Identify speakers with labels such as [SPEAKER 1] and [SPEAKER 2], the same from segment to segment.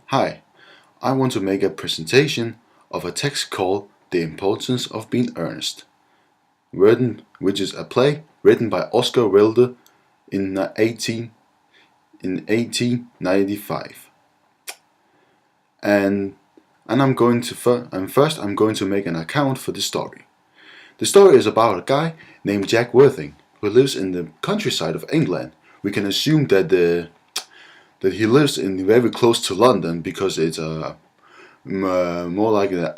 [SPEAKER 1] Hi, I want to make a presentation of a text called The Importance of Being Earnest, which is a play written by Oscar Wilde in 1895. And first I'm going to make an account for the story. The story is about a guy named Jack Worthing who lives in the countryside of England. We can assume that he lives in very close to London because it's more like the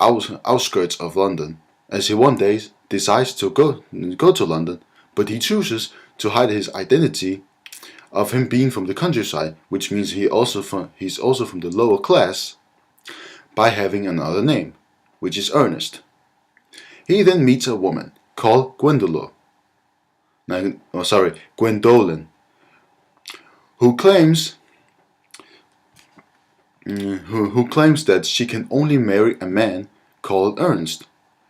[SPEAKER 1] outskirts of London. As he one day decides to go to London, but he chooses to hide his identity of him being from the countryside, which means he's also from the lower class, by having another name, which is Ernest. He then meets a woman called Gwendolyn, who claims that she can only marry a man called Ernest.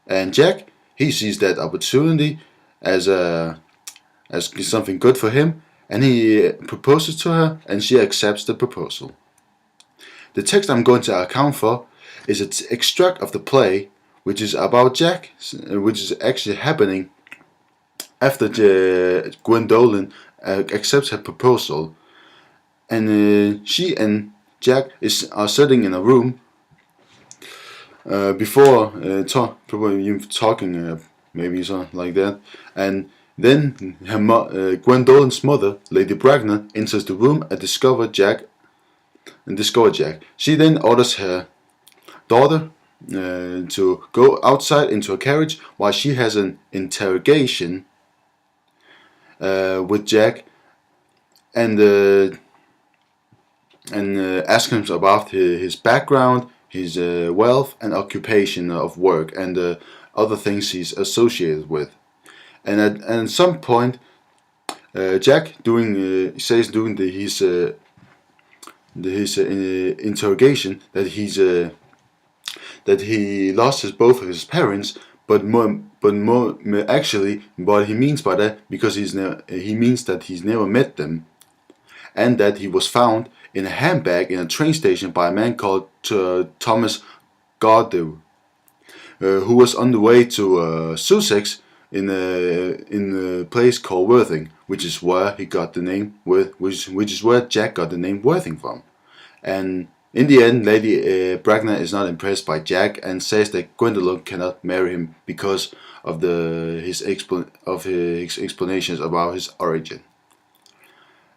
[SPEAKER 1] And Jack, he sees that opportunity as something good for him, and he proposes to her, and she accepts the proposal. The text I'm going to account for is an extract of the play, which is about Jack, which is actually happening after Gwendolyn accepts her proposal, and she and Jack are sitting in a room before talking, maybe something like that, and then Gwendolyn's mother, Lady Bracknell, enters the room and discover Jack. She then orders her daughter to go outside into a carriage while she has an interrogation with Jack and ask him about his background, his wealth and occupation of work, and other things he's associated with. And at some point, Jack says during his interrogation that he lost both of his parents, but what he means by that, because he means that he's never met them, and that he was found in a handbag in a train station by a man called Thomas Gardew, who was on the way to Sussex in a place called Worthing, which is where he got the name which is where Jack got the name Worthing from. And in the end, Lady Bracknell is not impressed by Jack and says that Gwendolyn cannot marry him because of his explanations about his origin.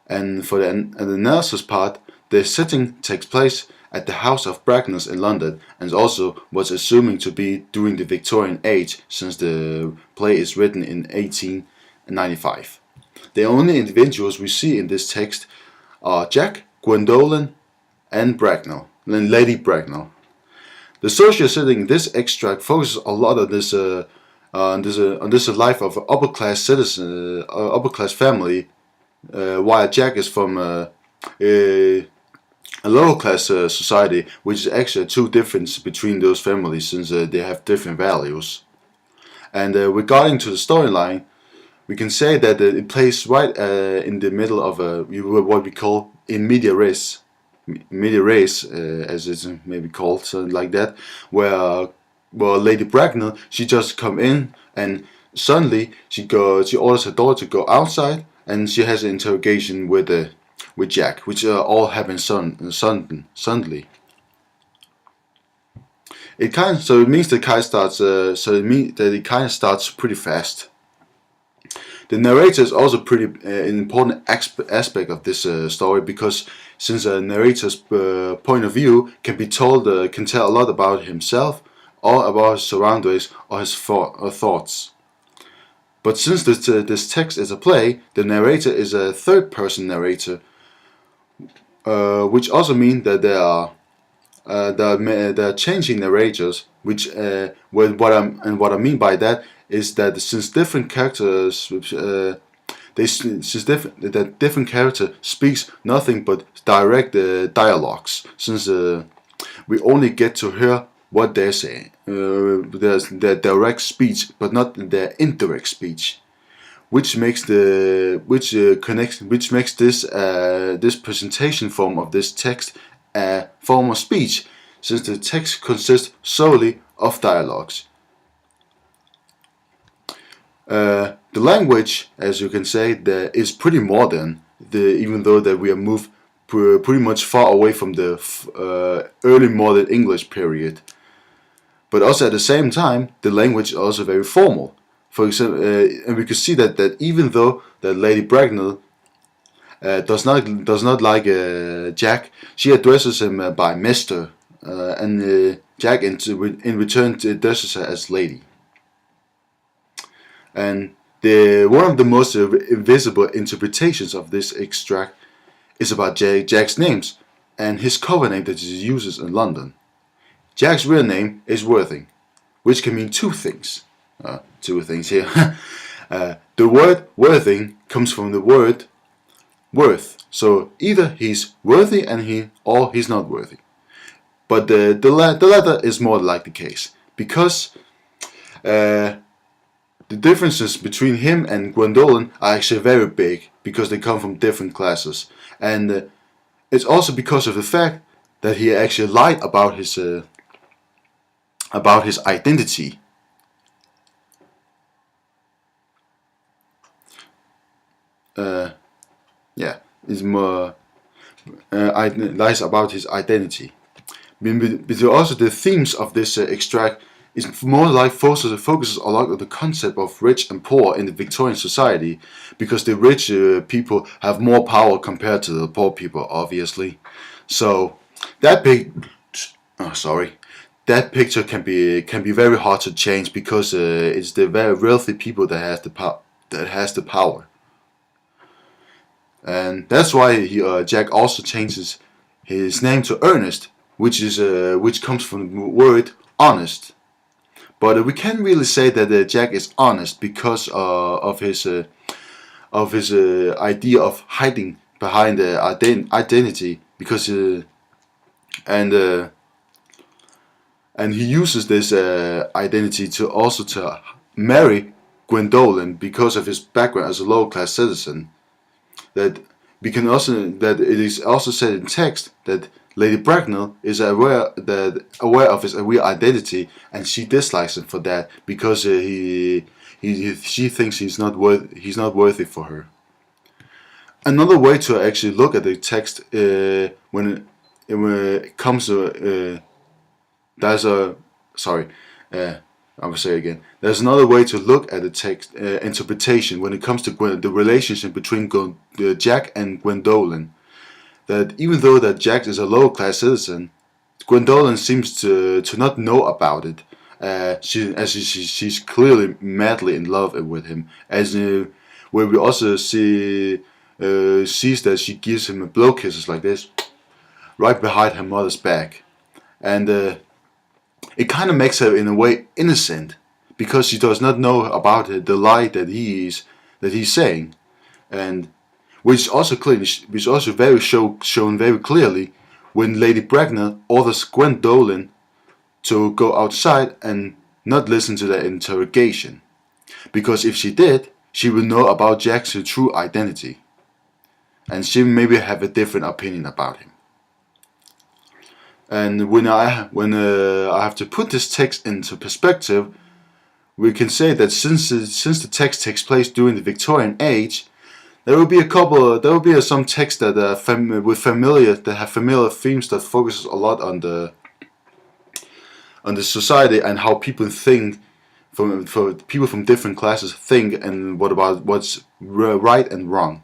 [SPEAKER 1] And for the analysis part, the setting takes place at the house of Bracknell's in London, and also was assuming to be during the Victorian age, since the play is written in 1895. The only individuals we see in this text are Jack, Gwendolyn, and Lady Bracknell. The social setting in this extract focuses a lot on this life of an upper class citizen, upper class family, while Jack is from a lower class society, which is actually two differences between those families, since they have different values. And regarding to the storyline, we can say that it plays right in the middle of what we call in media res, as it's maybe called, something like that, where Lady Bracknell, she just come in and suddenly she orders her daughter to go outside, and she has an interrogation with Jack, which all happens suddenly. It means that it kind of starts pretty fast. The narrator is also pretty an important aspect of this story, because since a narrator's point of view can tell a lot about himself, or about his surroundings, or his thoughts. But since this text is a play, the narrator is a third-person narrator, which also means that there are changing narrators. What I mean by that is that since different characters, different character speaks nothing but direct dialogues, since we only get to hear what they're saying. There's their direct speech, but not their indirect speech, which makes this this presentation form of this text form of speech, since the text consists solely of dialogues. The language, as you can say, is pretty modern, even though that we have moved pretty much far away from the early modern English period. But also at the same time, the language is also very formal. For example, and we could see that even though that Lady Bracknell does not like Jack, she addresses him by Mister, and Jack in return addresses her as Lady. And one of the most visible interpretations of this extract is about Jack's names and his cover name that he uses in London. Jack's real name is Worthing, which can mean two things. Two things here. The word Worthing comes from the word worth. So either he's worthy or he's not worthy. But the latter is more like the case, because the differences between him and Gwendolen are actually very big, because they come from different classes, and it's also because of the fact that he actually lied about his identity. Yeah, is more lies about his identity. But also the themes of this extract is more like focuses a lot on the concept of rich and poor in the Victorian society, because the rich people have more power compared to the poor people, obviously. So that that picture can be very hard to change, because it's the very wealthy people that has the power, and that's why Jack also changes his name to Earnest, which comes from the word honest. But we can't really say that Jack is honest because of his idea of hiding behind the identity, because and he uses this identity to also to marry Gwendolen because of his background as a low class citizen. That it is also said in text that Lady Bracknell is aware of his real identity, and she dislikes him for that, because she thinks he's not worthy for her. Another way to actually look at the text when it comes to I will say again. There's another way to look at the text interpretation when it comes to the relationship between Jack and Gwendolen. That even though that Jack is a lower class citizen, Gwendolen seems to not know about it. She's clearly madly in love with him, where we also sees that she gives him blow kisses like this, right behind her mother's back, and it kind of makes her in a way innocent, because she does not know about the lie that he's saying, and which also shown very clearly when Lady Bracknell orders Gwendolen to go outside and not listen to the interrogation, because if she did, she would know about Jack's true identity, and she maybe have a different opinion about him. And when I have to put this text into perspective, we can say that since the text takes place during the Victorian age, there will be some texts that have familiar themes that focuses a lot on the society and how people think, for people from different classes think, and what's right and wrong.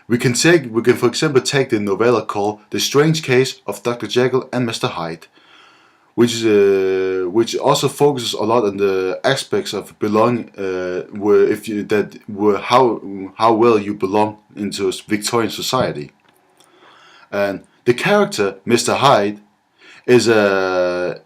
[SPEAKER 1] We can for example take the novella called The Strange Case of Dr. Jekyll and Mr. Hyde, which also focuses a lot on the aspects of belonging, how well you belong into Victorian society. And the character Mr. Hyde is a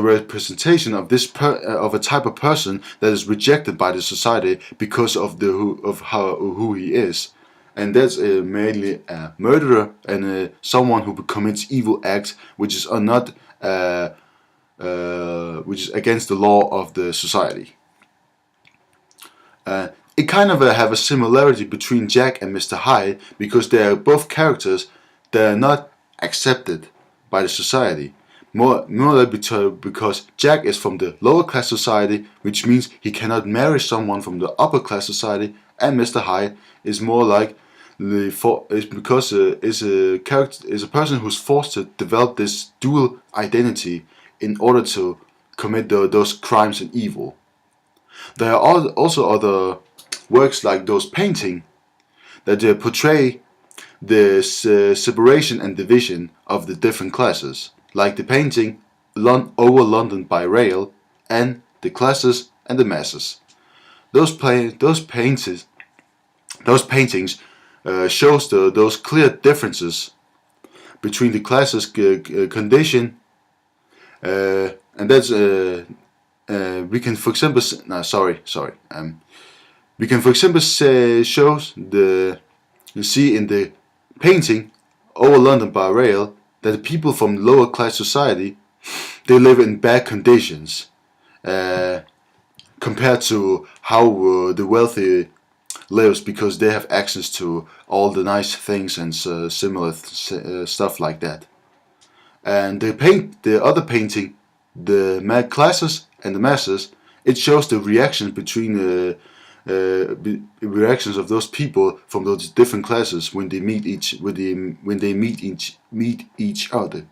[SPEAKER 1] representation of of a type of person that is rejected by the society because of who he is, and that's mainly a murderer and someone who commits evil acts which is against the law of the society. It kind of have a similarity between Jack and Mr. Hyde, because they are both characters that are not accepted by the society. More because Jack is from the lower class society, which means he cannot marry someone from the upper class society, and Mr. Hyde is more like is a person who's forced to develop this dual identity in order to commit those crimes and evil. There are also other works like those painting that portray the separation and division of the different classes, like the painting Over London by Rail and The Classes and the Masses. Those paintings shows those clear differences between the classes' condition, and that's we can for example we can for example say shows the you see in the painting Over London by Rail that the people from lower class society, they live in bad conditions compared to how the wealthy lives, because they have access to all the nice things and similar stuff like that. And the other painting, the classes and the masses, it shows the reactions between reactions of those people from those different classes when they meet each other.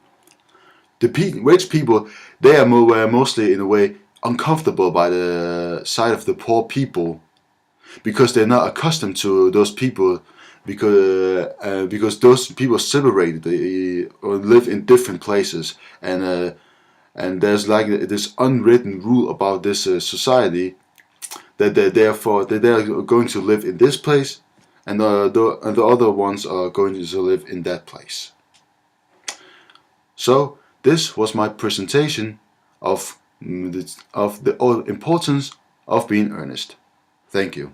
[SPEAKER 1] The rich people, they are mostly in a way uncomfortable by the side of the poor people, because they're not accustomed to those people, because those people separated or live in different places, and there's like this unwritten rule about this society that they're going to live in this place, and the other ones are going to live in that place. So this was my presentation of the importance of being earnest. Thank you.